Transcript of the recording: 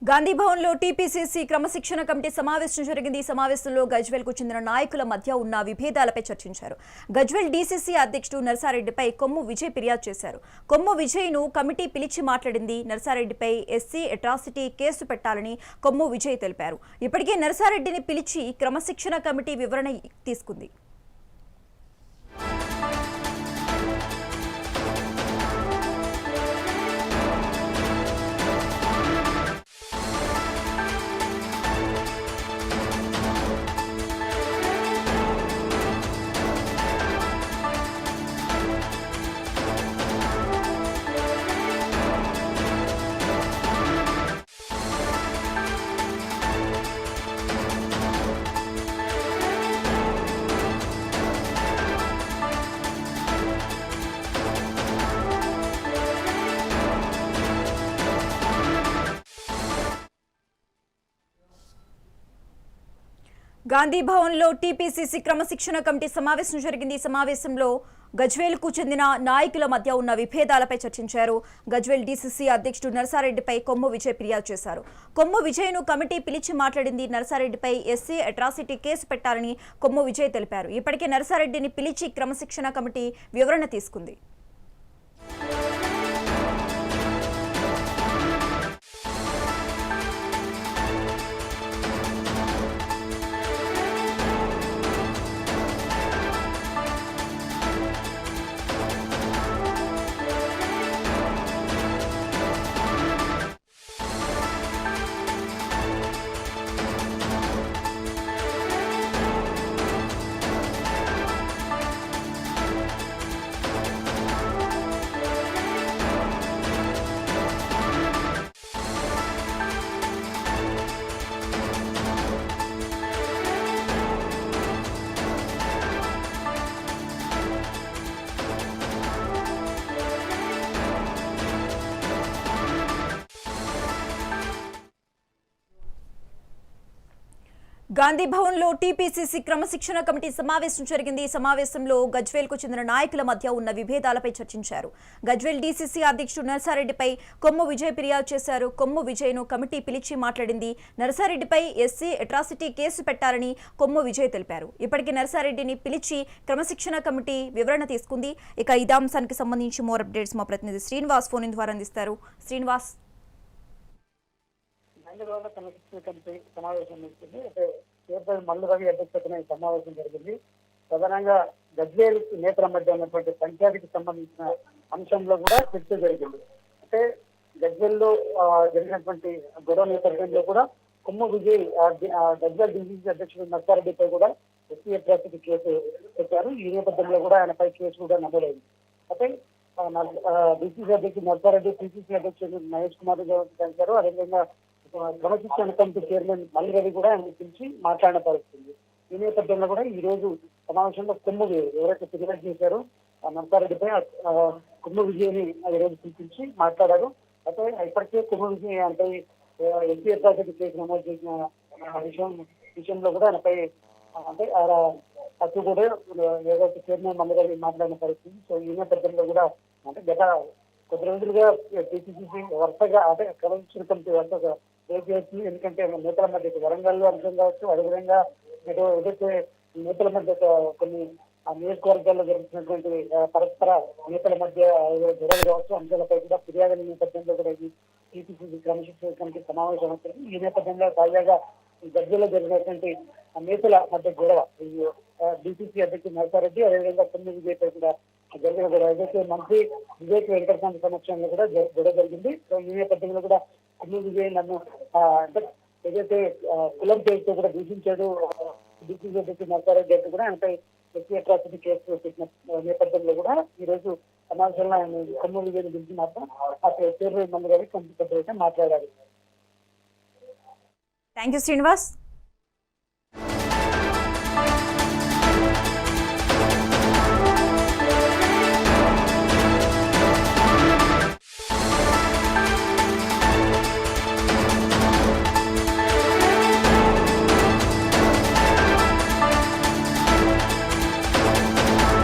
గాంధీ భవన్ లో టీపీసీసీ క్రమశిక్షణ కమిటీ సమావేశం జరిగింది. ఈ సమావేశంలో గజ్వేల్ కు చెందిన నాయకుల మధ్య ఉన్న విభేదాలపై చర్చించారు. గజ్వేల్ డీసీసీ అధ్యక్షుడు నర్సారెడ్డిపై కొమ్ము విజయ్ ఫిర్యాదు చేశారు. కొమ్ము విజయ్ ను కమిటీ పిలిచి మాట్లాడింది. నర్సారెడ్డిపై ఎస్సీ అట్రాసిటీ కేసు పెట్టాలని కొమ్ము విజయ్ తెలిపారు. ఇప్పటికే నర్సారెడ్డిని పిలిచి క్రమశిక్షణ కమిటీ వివరణ తీసుకుంది. గాంధీ భవన్ లో టీపీసీసీ క్రమశిక్షణ కమిటీ సమావేశం జరిగింది. ఈ సమావేశంలో గజ్వేల్ కు చెందిన నాయకుల మధ్య ఉన్న విభేదాలపై చర్చించారు. గజ్వేల్ డీసీసీ అధ్యక్షుడు నర్సారెడ్డిపై కొమ్ము విజయ్ ఫిర్యాదు చేశారు. కొమ్ము విజయ్ ను కమిటీ పిలిచి మాట్లాడింది. నర్సారెడ్డిపై ఎస్సీ అట్రాసిటీ కేసు పెట్టాలని కొమ్ము విజయ్ తెలిపారు. ఇప్పటికే నర్సారెడ్డిని పిలిచి క్రమశిక్షణ కమిటీ వివరణ తీసుకుంది. గాంధీ భవన్ లో టీపీసీసీ క్రమశిక్షణ కమిటీ సమావేశం జరిగింది. ఈ సమావేశంలో గజ్వేల్ కు చెందిన నాయకుల మధ్య ఉన్న విభేదాలపై చర్చించారు. గజ్వేల్ డీసీసీ అధ్యక్షుడు నర్సారెడ్డిపై కొమ్ము విజయ్ ఫిర్యాదు చేశారు. కొమ్ము విజయ్ ను కమిటీ పిలిచి మాట్లాడింది. నర్సారెడ్డిపై ఎస్సీ అట్రాసిటీ కేసు పెట్టాలని కొమ్ము విజయ్ తెలిపారు. ఇప్పటికే నర్సారెడ్డిని పిలిచి క్రమశిక్షణ కమిటీ వివరణ తీసుకుంది. ఇక ఇదే అంశానికి సంబంధించి మోర్ అప్డేట్స్ మా ప్రతినిధి శ్రీనివాస్ ఫోన్ ద్వారా అందిస్తారు. శ్రీనివాస్, సమావేశం ముగిసింది. మల్లు రవి అధ్యక్షతన ఈ సమావేశం జరిగింది. ప్రధానంగా గజ్వేల్ నేతల మధ్య ఉన్నటువంటి పంచాయతీకి సంబంధించిన అంశంలో కూడా చర్చ జరిగింది. అంటే గజ్వేల్లో జరిగినటువంటి గొడవ నేపథ్యంలో కూడా కొమ్ము విజయ్ గజ్వేల్ డీసీసీ అధ్యక్షుడు నర్సారెడ్డిపై కూడా ఎస్సీ అట్రాసిటీ కేసు పెట్టారు. ఈ నేపథ్యంలో కూడా ఆయనపై కేసు కూడా నమోదైంది. అయితే డీసీసీ అధ్యక్షుడు నర్సారెడ్డి, పిసిసి అధ్యక్షుడు మహేష్ కుమార్ కలిశారు. అదేవిధంగా క్రమశిక్షణ కమిటీ చైర్మన్ మల్లు రవి కూడా ఆయన పిలిచి మాట్లాడిన పరిస్థితుంది. ఈ నేపథ్యంలో కూడా ఈ రోజు సమావేశంలో కొమ్ము ఎవరైతే ఫిర్యాదు చేశారో నర్సారెడ్డిపై కొమ్ము విజయ్ని ఈ రోజు పిలిపించి మాట్లాడారు. అయితే ఇప్పటికే కొమ్ము విజయ్ ఆయనపై ఎస్సీ అట్రాసిటీ కేసు నమోదు చేసిన విషయంలో కూడా ఆయనపై అంటే అటు కూడా ఏదైతే చైర్మన్ మల్లు రవి మాట్లాడిన పరిస్థితి. సో ఈ నేపథ్యంలో కూడా అంటే గత కొద్ది రోజులుగా టీపీసీసీ వరుసగా అంటే క్రమశిక్షణ కమిటీ వరుసగా చేస్తుంది. ఎందుకంటే నేతల మధ్య వరంగల్లో అంశం కావచ్చు, అదేవిధంగా ఏదైతే నేతల మధ్య కొన్ని నియోజకవర్గాల్లో జరుగుతున్నటువంటి పరస్పర నేతల మధ్య గొడవలు కావచ్చు, అంశాలపై కూడా ఫిర్యాదుల నేపథ్యంలో కూడా టీపీసీసీ క్రమశిక్షణ కమిటీ సమావేశం అవుతుంది. ఈ నేపథ్యంలో తాజాగా గజ్వేల్లో జరిగినటువంటి నేతల మధ్య గొడవ డీసీసీ అధ్యక్షుడు నర్సారెడ్డి, అదేవిధంగా కొమ్ము విజయ్పై కూడా జరిగిన గొడవ ఏదైతే మంత్రి వివేక్ వెంకటస్వామి సమక్షంలో కూడా గొడవ జరిగింది. సో ఈ నేపథ్యంలో కూడా కొమ్ము విజయ్ నన్ను అంటే ఏదైతే కులం పేరుతో కూడా దూషించాడు డీసీసీ అధ్యక్షుడు నర్సారెడ్డి అయితే కూడా ఆయనపై ఎస్సీ అట్రాసిటీ కేసు పెట్టిన నేపథ్యంలో కూడా ఈ రోజు సమావేశంలో ఆయన కొమ్ము విజయ్ గురించి మాత్రం అక్కడ చైర్మన్ మల్లు రవి కమిటీ పెద్ద మాట్లాడారు. Thank you Srinivas.